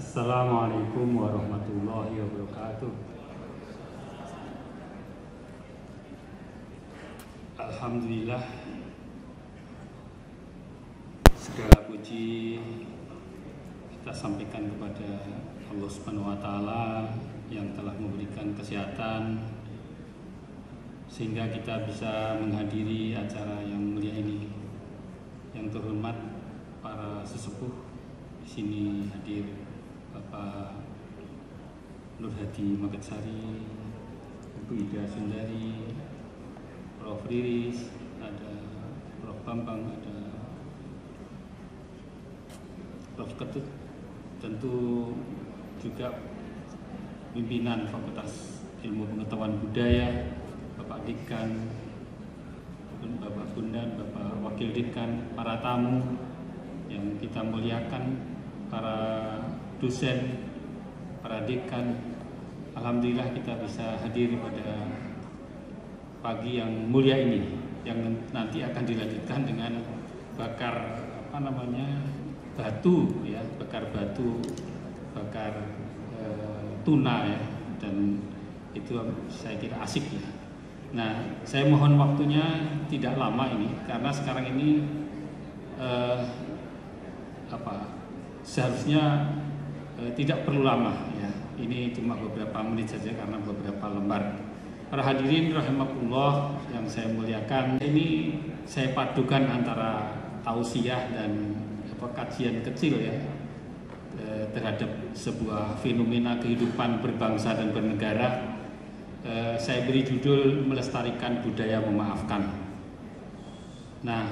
Assalamualaikum warahmatullahi wabarakatuh. Alhamdulillah, segala puji kita sampaikan kepada Allah Subhanahu wa Ta'ala yang telah memberikan kesehatan sehingga kita bisa menghadiri acara yang mulia ini. Yang terhormat para sesepuh di sini hadir Bapak Nur Hadi Magetsari, Ibu Ida Sundari, Prof. Riris, ada Prof. Bambang, ada Prof. Ketut, tentu juga pimpinan Fakultas Ilmu Pengetahuan Budaya, Bapak Dekan, Bapak Bundan, Bapak Wakil Dekan, para tamu yang kita muliakan, para dosen, para dekan. Alhamdulillah kita bisa hadir pada pagi yang mulia ini, yang nanti akan dilanjutkan dengan bakar batu ya, bakar batu, bakar tuna ya, dan itu saya kira asik ya. Nah, saya mohon waktunya tidak lama ini karena sekarang ini seharusnya tidak perlu lama ya. Ini cuma beberapa menit saja karena beberapa lembar. Para hadirin rahimakumullah yang saya muliakan, ini saya padukan antara tausiah dan kajian kecil ya terhadap sebuah fenomena kehidupan berbangsa dan bernegara. Saya beri judul melestarikan budaya memaafkan. Nah,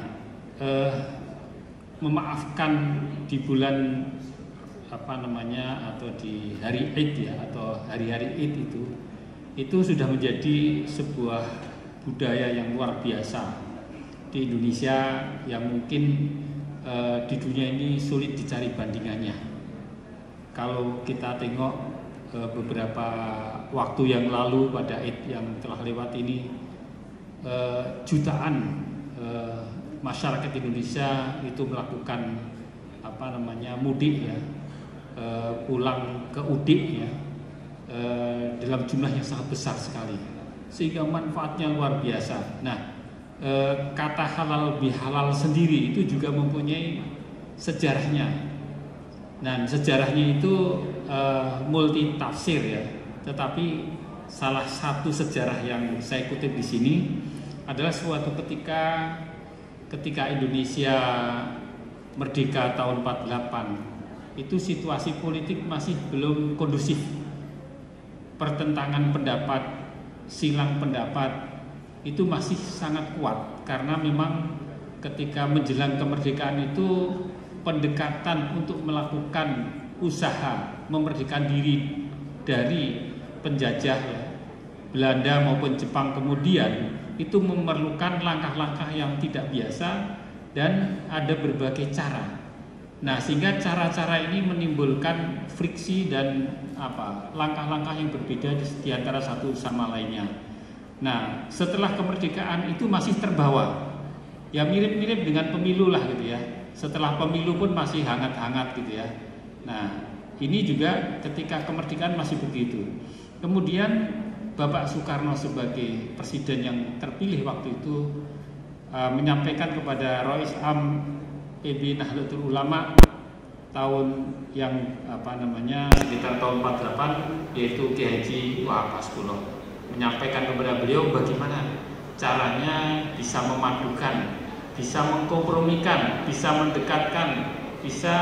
memaafkan di bulan atau di hari Id ya, atau hari-hari Id itu sudah menjadi sebuah budaya yang luar biasa di Indonesia yang mungkin di dunia ini sulit dicari bandingannya. Kalau kita tengok beberapa waktu yang lalu pada Id yang telah lewat ini, jutaan masyarakat Indonesia itu melakukan mudik ya, pulang ke udik ya, dalam jumlah yang sangat besar sekali, sehingga manfaatnya luar biasa. Nah, kata halal bihalal sendiri itu juga mempunyai sejarahnya. Nah, sejarahnya itu multi tafsir ya, tetapi salah satu sejarah yang saya kutip di sini adalah suatu ketika Indonesia merdeka tahun 48, itu situasi politik masih belum kondusif. Pertentangan pendapat, silang pendapat itu masih sangat kuat karena memang ketika menjelang kemerdekaan itu pendekatan untuk melakukan usaha memerdekakan diri dari penjajah ya, Belanda maupun Jepang kemudian itu memerlukan langkah-langkah yang tidak biasa dan ada berbagai cara. Nah, sehingga cara-cara ini menimbulkan friksi dan langkah-langkah yang berbeda di antara satu sama lainnya. Nah, setelah kemerdekaan itu masih terbawa. Ya mirip-mirip dengan pemilu lah gitu ya. Setelah pemilu pun masih hangat-hangat gitu ya. Nah, ini juga ketika kemerdekaan masih begitu. Kemudian Bapak Soekarno sebagai presiden yang terpilih waktu itu menyampaikan kepada Rois Am PB Nahdlatul Ulama tahun yang sekitar tahun 48, yaitu Kiai Haji Wahab Hasbuloh, menyampaikan kepada beliau bagaimana caranya bisa memadukan, bisa mengkompromikan, bisa mendekatkan, bisa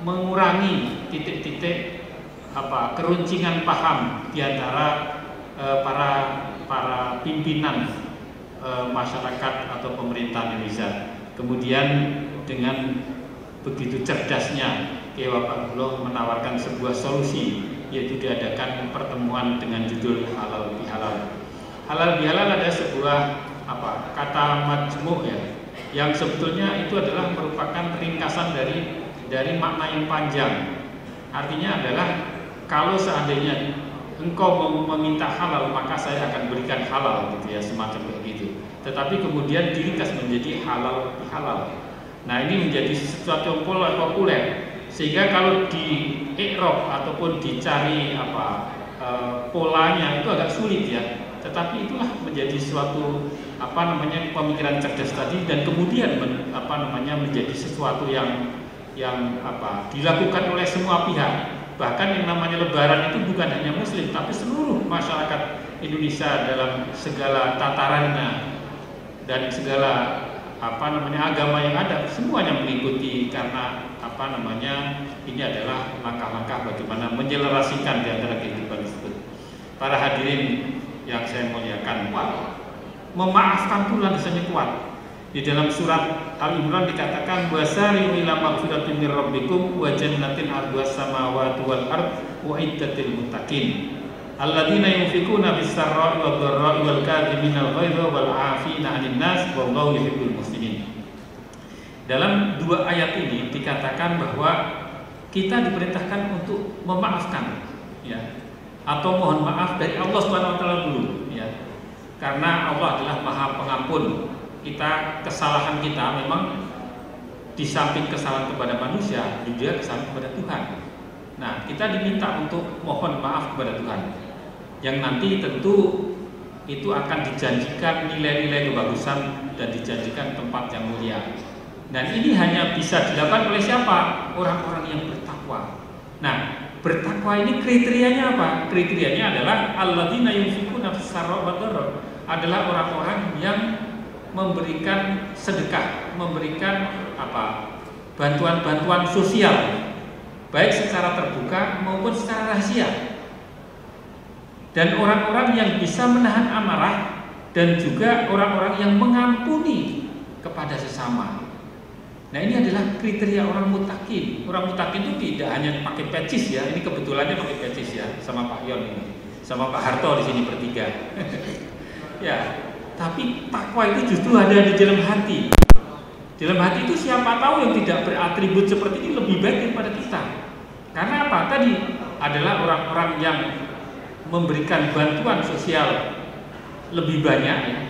mengurangi titik-titik keruncingan paham di antara para pimpinan masyarakat atau pemerintah Indonesia. Kemudian dengan begitu cerdasnya Kiai Wahab Hasbuloh menawarkan sebuah solusi, yaitu diadakan pertemuan dengan judul halal bihalal. Halal bihalal adalah sebuah kata majmuk ya, yang sebetulnya itu adalah merupakan ringkasan dari makna yang panjang. Artinya adalah kalau seandainya engkau mau meminta halal, maka saya akan berikan halal gitu ya, semacam begitu. Tetapi kemudian diringkas menjadi halal bihalal. Nah, ini menjadi sesuatu yang populer Sehingga kalau di i'rab ataupun dicari polanya itu agak sulit ya. Tetapi itulah menjadi suatu pemikiran cerdas tadi, dan kemudian menjadi sesuatu yang dilakukan oleh semua pihak. Bahkan yang namanya Lebaran itu bukan hanya Muslim, tapi seluruh masyarakat Indonesia dalam segala tatarannya dan segala agama yang ada, semuanya mengikuti, karena ini adalah langkah-langkah bagaimana menyelaraskan di antara kehidupan tersebut. Para hadirin yang saya muliakan, memaafkan itu landasannya kuat. Di dalam surat Al-Imran dikatakan wasari'u ila maghfiratin mir rabbikum wa jannatin 'arduhas samawati wal ard uiddatil muttaqin alladzina yunfikuna bis-sarra'i wad-dharra'i wal kadhimina al-ghaidha wal 'afina 'anil nas wallahu yuhibbul muhsinin. Dalam dua ayat ini dikatakan bahwa kita diperintahkan untuk memaafkan, ya, atau mohon maaf dari Allah Subhanahu wa taala dulu, ya. Karena Allah adalah Maha Pengampun. Kesalahan kita memang di samping kesalahan kepada manusia, juga kesalahan kepada Tuhan. Nah, kita diminta untuk mohon maaf kepada Tuhan, yang nanti tentu itu akan dijanjikan nilai-nilai kebagusan dan dijanjikan tempat yang mulia. Dan ini hanya bisa dilakukan oleh siapa? Orang-orang yang bertakwa. Nah, bertakwa ini kriterianya apa? Kriterianya adalah alladzina yunfikuna fis-sarra'i wad-dharra, adalah orang-orang yang memberikan sedekah, memberikan bantuan-bantuan sosial, baik secara terbuka maupun secara rahasia. Dan orang-orang yang bisa menahan amarah, dan juga orang-orang yang mengampuni kepada sesama. Nah, ini adalah kriteria orang muttaqin. Orang muttaqin itu tidak hanya pakai pecis, ya. Ini kebetulannya pakai pecis, ya, sama Pak Yon ini, sama Pak Harto di sini bertiga. Ya. Tapi takwa itu justru ada di dalam hati. Dalam hati itu siapa tahu yang tidak beratribut seperti ini lebih baik daripada kita. Karena apa? Tadi adalah orang-orang yang memberikan bantuan sosial lebih banyak, ya.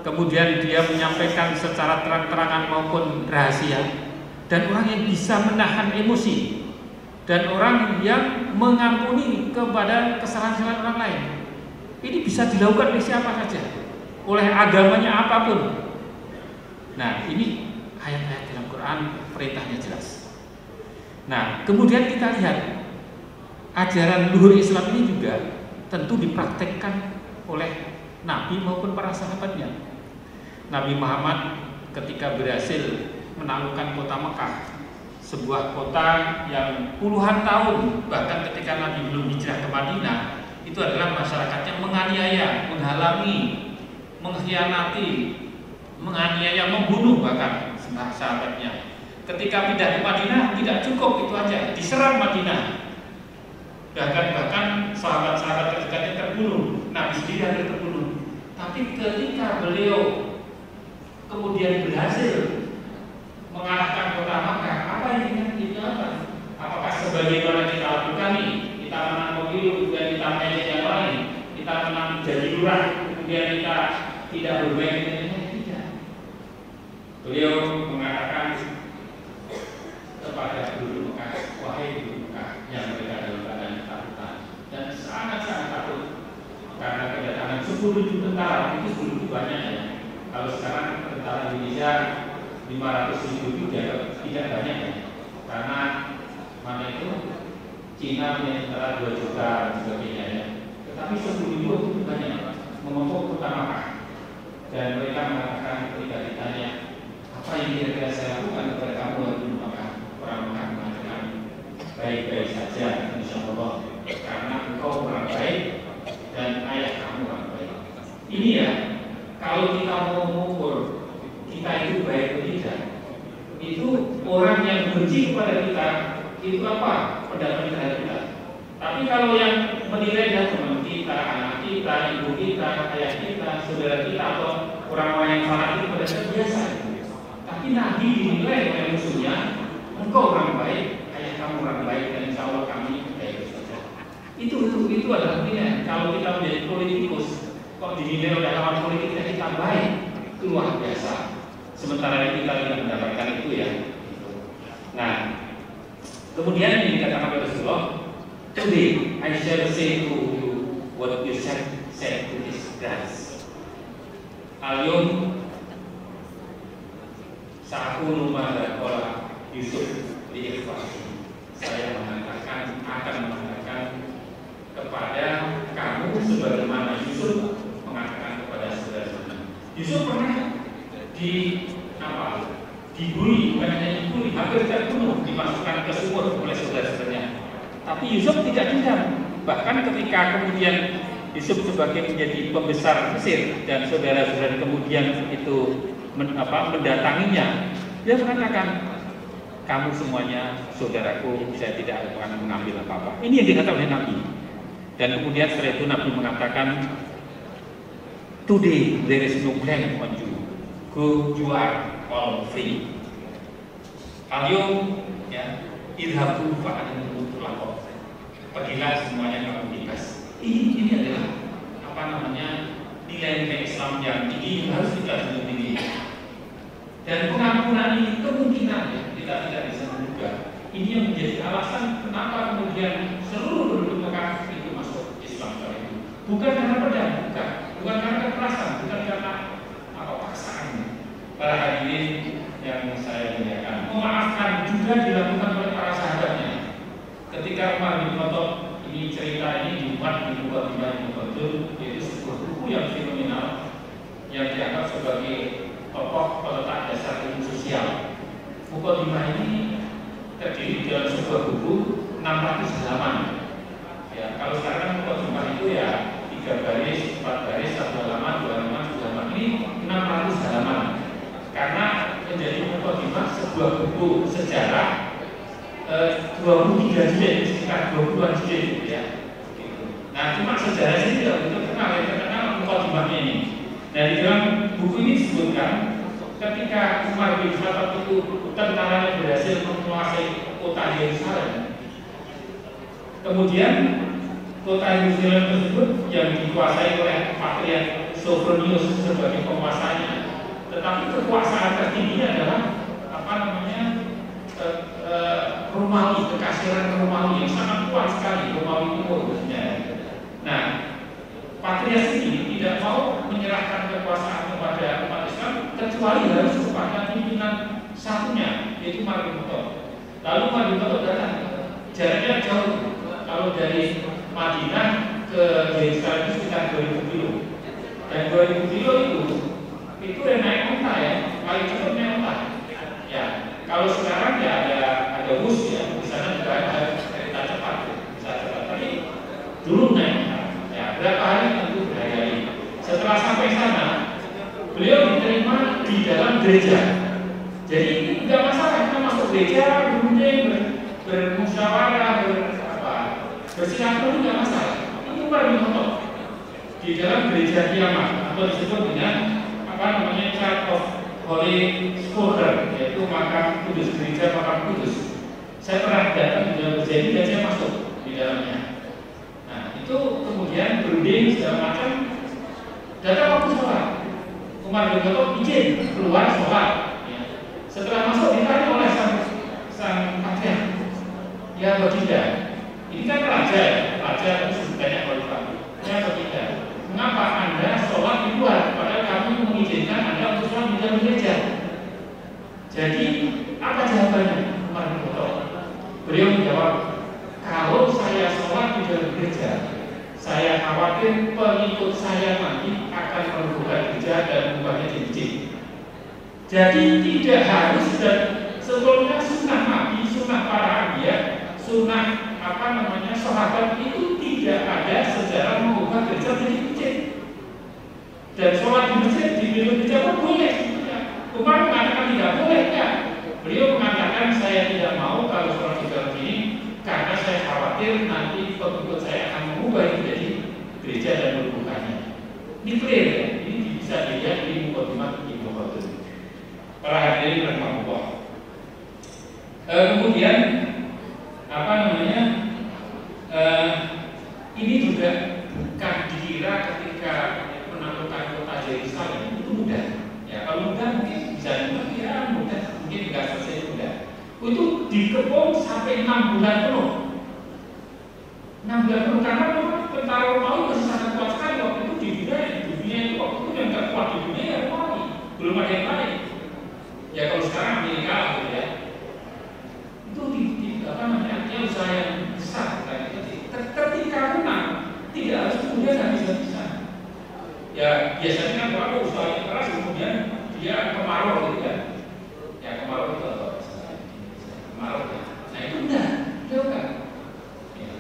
Kemudian dia menyampaikan secara terang-terangan maupun rahasia, dan orang yang bisa menahan emosi, dan orang yang mengampuni kepada kesalahan-kesalahan orang lain. Ini bisa dilakukan oleh siapa saja, oleh agamanya apapun. Nah, ini ayat-ayat dalam Quran perintahnya jelas. Nah, kemudian kita lihat ajaran luhur Islam ini juga tentu dipraktekkan oleh Nabi maupun para sahabatnya. Nabi Muhammad ketika berhasil menaklukkan kota Mekah, sebuah kota yang puluhan tahun, bahkan ketika Nabi belum hijrah ke Madinah, itu adalah masyarakatnya menganiaya, menghalangi, mengkhianati, menganiaya, membunuh bahkan sahabatnya. Ketika pindah ke Madinah tidak cukup itu aja, diserang Madinah. Bahkan sahabat-sahabat terdekatnya terbunuh, Nabi sendiri ada terbunuh. Tapi ketika beliau kemudian berhasil mengalahkan kota Makkah, apa yang kita lakukan? Apakah sebagaimana kita lakukan nih? Kita menang pemilu, kemudian kita mengejek yang lain, kita menang jadi lurah, kemudian kita tidak berbaik dengan tidak. Beliau mengatakan kepada penduduk Mekah, wahai penduduk Mekah yang mereka dalam keadaan ketakutan dan sangat-sangat takut karena kedatangan 10.000 tentara. Itu 10.000 banyak, ya. Kalau sekarang tentara Indonesia 500.000 itu tidak banyak, ya. Karena mana itu Cina punya tentara 2 juta dan sebagainya, ya. Tetapi 10.000 itu banyak mengompok kota Makkah. Dan mereka mengatakan ketika ditanya, apa yang kira-kira saya lakukan kepada kamu waktu di Makkah? Orang Makkah mengatakan baik-baik saja, insyaallah, karena engkau orang baik dan ayah kamu orang baik. Ini, ya, kalau kita mau mengukur kita itu baik atau tidak, itu orang yang benci kepada kita itu apa pendapat terhadap kita. Tapi kalau yang menilai adalah teman kita, anak kita, ibu kita, ayah kita, saudara kita, atau orang-orang yang fanatik pada kita biasa. Tapi Nabi dinilai oleh musuhnya, engkau orang baik, ayah kamu orang baik, dan insya Allah kami baik saja. Itu adalah nilai. Kalau kita menjadi politikus, kok dinilai oleh lawan politik kita baik, itu luar biasa. Sementara kita tidak mendapatkan itu, ya. Nah, Kemudian ini dikatakan oleh Rasulullah, today I shall say to you what you said to this guys. Al-yawm sa'akunu ma'ala Yusuf li'ikhwati. Saya akan mengatakan kepada kamu sebagaimana Yusuf mengatakan kepada saudara-saudara. Yusuf pernah dibully, bukan hanya dibully, hampir terbunuh, dimasukkan ke sumur oleh saudara-saudaranya. Tapi Yusuf tidak dendam. Bahkan ketika kemudian Yusuf sebagai menjadi pembesar Mesir dan saudara-saudara kemudian itu mendatanginya, dia mengatakan, kamu semuanya saudaraku, saya tidak akan mengambil apa-apa. Ini yang dikatakan oleh Nabi. Dan kemudian setelah itu Nabi mengatakan, today there is no blame on you. Go, you are all free. Al-yawm ya, idhabu fa'antum tulaqah. Pergilah semuanya kamu bebas. Ini adalah nilai-nilai Islam yang tinggi harus kita tinggi. Dan pengampunan ini kemungkinan ya, kita tidak bisa menduga. Ini yang menjadi alasan kenapa kemudian seluruh penduduk Mekah itu masuk Islam kali ini. Bukan karena pedang, bukan karena kekerasan, bukan karena paksaan. Para hadirin yang saya muliakan, memaafkan juga dilakukan oleh para sahabatnya. Ketika Umar bin Khattab, ini cerita ini dimuat di buku Ibnu Khaldun, yaitu sebuah buku yang fenomenal yang dianggap sebagai tokoh peletak dasar ilmu sosial. Mukadimah ini terdiri dalam sebuah buku 600 halaman. Ya, kalau sekarang mukadimah itu ya 3 baris, 4 baris, 1 halaman, 2 halaman, 3 halaman. Ini 600 halaman. Karena menjadi mukadimah sebuah buku sejarah 23 jilid, sekitar 20-an jilid ya. Gitu. Nah, cuma sejarah ini tidak begitu terkenal mukadimahnya ini. Nah, di dalam buku ini disebutkan ketika Umar bin Khattab itu tentaranya berhasil menguasai kota Yerusalem. Kemudian kota Yerusalem tersebut yang dikuasai oleh Patriark Sophronius sebagai penguasanya. Tetapi kekuasaan tertingginya adalah Romawi, kekaisaran Romawi yang sangat kuat sekali, Romawi Timur. Nah, Patriark ini tidak mau menyerahkan kekuasaan kepada umat Islam kecuali harus kepada pimpinan satunya, yaitu Umar bin Khattab. Lalu Umar bin Khattab datang, jaraknya jauh. Kalau dari Madinah ke Yerusalem itu sekitar 2000 kilo. Dan 2000 kilo itu naik unta ya, paling cepat naik unta. Ya, kalau sekarang ya ada bus ya, di sana juga ada kereta cepat, bisa cepat. Tapi dulu naik unta. Ya, berapa hari tentu berhari-hari. Setelah sampai sana, beliau diterima di dalam gereja. Jadi nggak masalah kita masuk gereja, berunding, bermusyawarah, bersilaturahmi nggak masalah. Itu Umar bin Khattab di dalam gereja Kiamat atau disebut dengan Church of Holy Sepulchre, yaitu makam kudus, gereja makam kudus. Saya pernah datang di dalam gereja ini dan saya masuk di dalamnya. Nah, itu kemudian berunding segala macam. Datang waktu sholat, Umar bin Khattab izin keluar sholat. Ya. Setelah masuk ditanya oleh sang patriark, ya baginda, ini kan raja itu sebutannya khalifah. Ya baginda, mengapa Anda sholat di luar padahal kami mengizinkan Anda untuk sholat di dalam gereja? Jadi apa jawabannya Umar bin Khattab? Beliau menjawab, kalau saya sholat di dalam gereja, saya khawatir pengikut saya nanti akan merubuhkan gereja dan mengubahnya jadi masjid. Jadi tidak harus, dan sebelumnya sunnah Nabi, sunnah para anbiya, sunnah sahabat itu tidak ada sejarah mengubah gereja menjadi masjid. Dan sholat di masjid di dalam gereja pun boleh. Umar mengatakan tidak boleh ya. Beliau mengatakan saya tidak mau kalau sholat di dalam ini karena saya khawatir nanti pengikut saya akan mengubah menjadi gereja dan merubuhkannya. Ini clear ya. Ini bisa dilihat di mukadimah Ibnu Khaldun. Para hadirin rahimahullah. Kemudian ini juga bukan dikira ketika menaklukkan kota Yerusalem itu mudah. Ya kalau mudah mungkin bisa mudah, mungkin nggak selesai mudah. Itu dikepung sampai 6 bulan penuh. 6 bulan penuh karena memang tentara Romawi masih sangat kuat sekali waktu itu di dunia itu waktu itu yang terkuat di dunia ya Romawi, belum ada yang lain. Ya kalau sekarang Amerika gitu ya, itu artinya usaha yang besar ketika menang tidak harus kemudian habis-habisan. Ya biasanya kan kalau usahanya keras kemudian dia kemarau gitu kan. Ya kemarau itu apa? Kemarau. Nah itu enggak, jauh kan? Ya.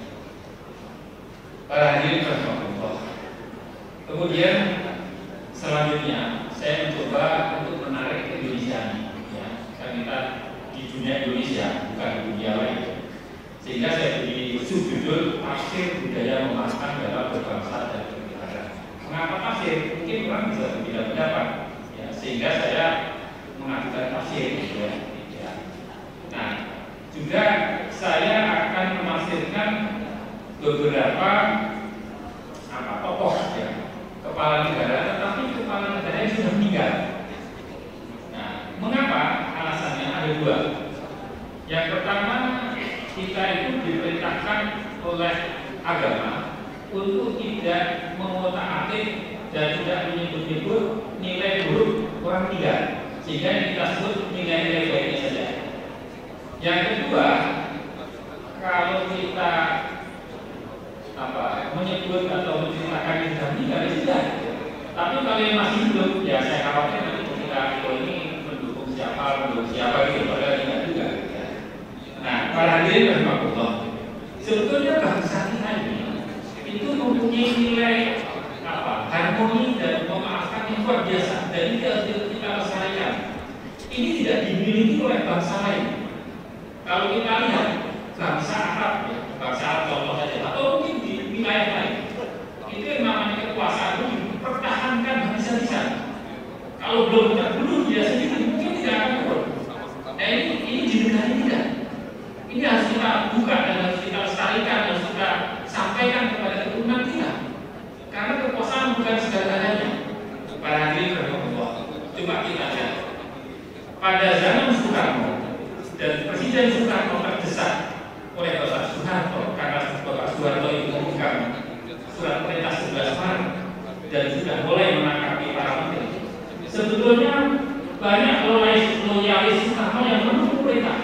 Para hadirin rahimakumullah. Kemudian selanjutnya saya mencoba untuk menarik ke Indonesia nih, ya. Kan kita di dunia Indonesia bukan di dunia lain. Sehingga saya beri subjudul tafsir budaya memaafkan dalam berbangsa dan bernegara. Mengapa tafsir? Mungkin orang bisa berbeda pendapat, ya, sehingga saya mengajukan tafsir, gitu ya. Nah, juga saya akan menafsirkan beberapa tokoh, ya, kepala negara, tetapi kepala negara yang sudah meninggal. Nah, mengapa? Alasannya ada dua. Yang pertama, kita itu diperintahkan oleh agama untuk tidak mengotak-atik dan tidak menyebut-nyebut nilai buruk orang meninggal, sehingga yang kita sebut nilai-nilai baiknya saja. Yang kedua, kalau kita menyebut atau menceritakan yang sudah meninggal ya sudah. Tapi kalau yang masih hidup, ya saya khawatir nanti ketika ini mendukung siapa gitu, padahal tidak juga. Ya. Nah, para hadirin rahimakumullah, sebetulnya bangsa kita ini itu mempunyai nilai harmoni dan memaafkan yang luar biasa, dan ini harus kita lestarikan. Ini tidak dimiliki oleh bangsa lain. Kalau kita lihat bangsa Arab, ya, bangsa Arab contoh saja, atau mungkin di wilayah lain, itu yang namanya kekuasaan itu dipertahankan habis-habisan. Kalau belum terbunuh dia sendiri mungkin tidak akan turun. Nah ini di negara tidak. Ini harus kita buka dan harus kita lestarikan, harus kita sampaikan kepada keturunan kita. Karena kekuasaan bukan segala-galanya. Para hadirin rahimakumullah, coba kita lihat. Pada zaman Soekarno dan Presiden Soekarno terdesak oleh Bapak Soeharto karena Bapak Soeharto itu membuka surat perintah 11 Maret dan sudah mulai menangkapi para menteri. Sebetulnya banyak loyalis Soekarno yang mendukung perintah.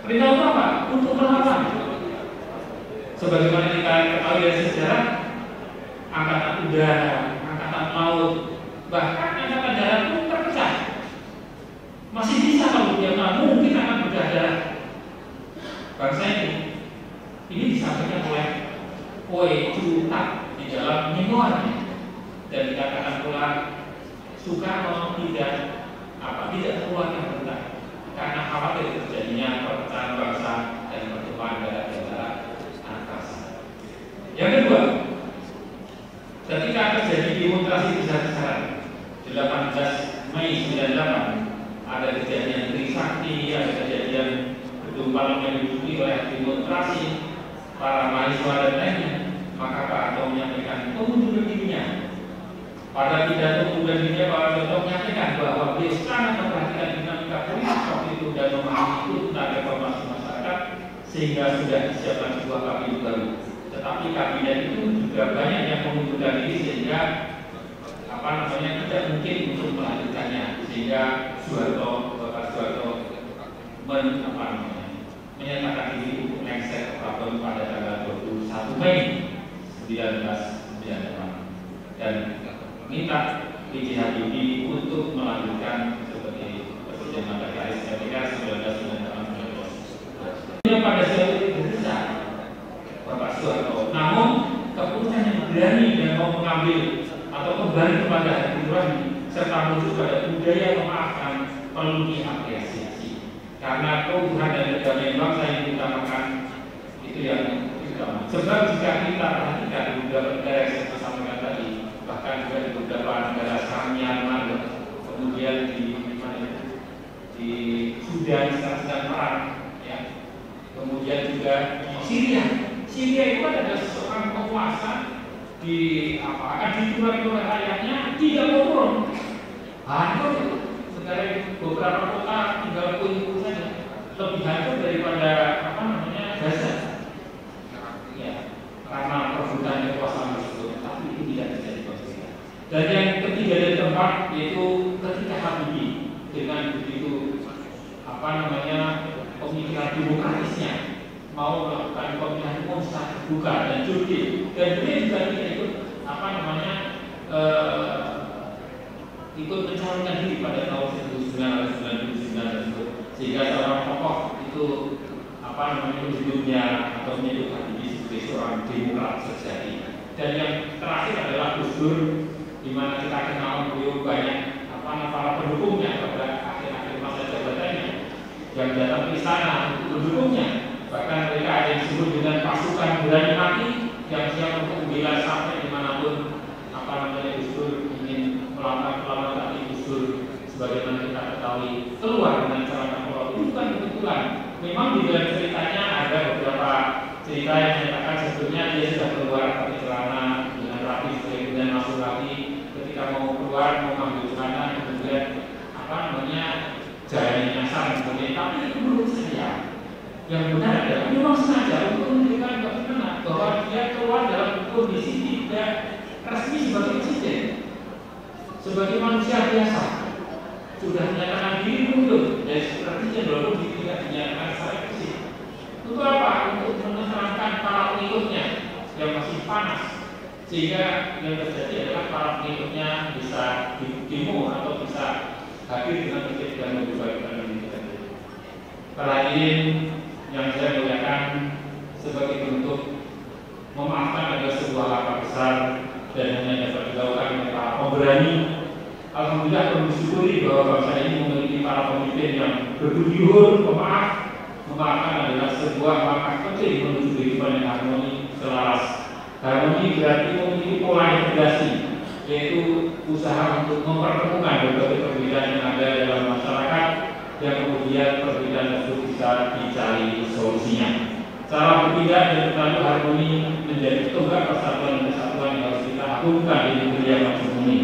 Perintah itu apa? Untuk melawan. Sebagaimana kita ketahui dari sejarah, angkatan udara, angkatan laut, bahkan angkatan darat pun terpecah. Masih bisa kalau dia mungkin akan berdarah. Bangsa ini disampaikan oleh Poe Cutak di dalam memoirnya, dan dikatakan pula Soekarno tidak keluarnya perintah karena khawatir terjadinya perpecahan bangsa dan pertumpahan darah di antara anak bangsa. Yang kedua, ketika terjadi demonstrasi besar-besaran 18 Mei 98, ada kejadian Trisakti, ada kejadian gedung parlemen diduduki oleh demonstrasi para mahasiswa dan lainnya, maka Pak Harto menyampaikan pengunduran dirinya. Pada pidato pengunduran dirinya, Pak Harto menyampaikan bahwa beliau sangat memperhatikan dinamika politik waktu itu dan memahami itu tentang reformasi masyarakat, sehingga sudah disiapkan sebuah kabinet baru. Tetapi kabinet itu juga banyak yang mengundurkan diri sehingga tidak mungkin untuk melanjutkannya, sehingga Bapak Soeharto menyatakan diri untuk lengser ke Prabowo pada tanggal 21 Mei 1998 dan minta B.J. Habibie untuk melanjutkan seperti Presiden Mandataris ketika 1998. Pada saat itu besar Bapak Soeharto, namun keputusan yang berani dan mau mengambil atau kembali kepada hati nurani serta menuju pada budaya memaafkan perlu diapresiasi. Karena keutuhan dan kedamaian bangsa yang diutamakan itu yang utama. Sebab jika kita perhatikan di beberapa negara yang saya sampaikan tadi, bahkan juga di beberapa negara Myanmar, kemudian di Sudan sedang perang, ya. Kemudian juga di Syria. Syria itu adalah seorang penguasa akan dituruti oleh rakyatnya, tidak mau turun. Hancur itu. Sekarang beberapa kota tinggal puing-puing saja. lebih hancur daripada apa namanya Gaza. Ya, karena perebutan kekuasaan tersebut, tapi itu tidak bisa dikonsumsi. Dan yang ketiga dari tempat yaitu ketika Habibie dengan begitu apa namanya pemikiran demokratisnya mau melakukan pemilihan umum secara terbuka dan jurdil, dan dia juga tidak ikut apa namanya ikut mencalonkan diri pada tahun 1999 tersebut, sehingga seorang tokoh itu apa namanya hidupnya atau menyebut Habibie sebagai seorang demokrat sejati. Dan yang terakhir adalah Gus Dur, di mana kita kenal beliau banyak para pendukungnya pada akhir-akhir masa jabatannya yang datang ke istana untuk mendukungnya. Bahkan mereka ada yang disebut dengan pasukan berani mati yang siap untuk membela sampai dimanapun apa namanya Gus Dur ingin melakukan tapi Gus Dur sebagaimana kita ketahui keluar dengan cara kapolri. Itu bukan kebetulan. Memang di dalam ceritanya ada beberapa cerita yang menyatakan sebetulnya dia sudah keluar pakai celana dengan rapi, kemudian masuk lagi ketika mau keluar mau ambil celana, kemudian apa namanya jalan nyasar kemudian. Tapi itu menurut saya yang benar adalah memang sengaja untuk menunjukkan bagaimana bahwa dia keluar dalam kondisi tidak resmi sebagai presiden, sebagai manusia biasa, sudah menyatakan diri mundur dari presiden walaupun tidak dinyatakan secara eksplisit. Untuk apa? Untuk menerangkan para pengikutnya yang masih panas, sehingga yang terjadi adalah para pengikutnya bisa demo atau bisa hadir dengan tertib dan membubarkan diri. Hadirin yang saya muliakan, sebagai bentuk memaafkan adalah sebuah langkah besar dan hanya dapat dilakukan oleh para pemberani. Alhamdulillah kami bersyukuri bahwa bangsa ini memiliki para pemimpin yang berbudi luhur, pemaaf. Memaafkan adalah sebuah langkah penting menuju kehidupan yang harmoni, selaras. Harmoni berarti memiliki pola integrasi, yaitu usaha untuk mempertemukan berbagai perbedaan yang ada dalam masyarakat, yang kemudian perbedaan tersebut bisa dicari solusinya. Cara berpindah dan selalu harmoni menjadi tonggak persatuan dan kesatuan yang harus kita agungkan di negeri yang majemuni,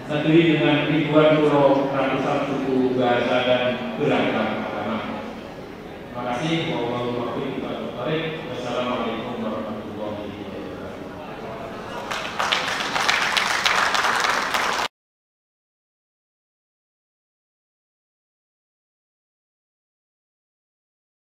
negeri dengan ribuan pulau, ratusan suku, bahasa dan beragam agama. Terima kasih.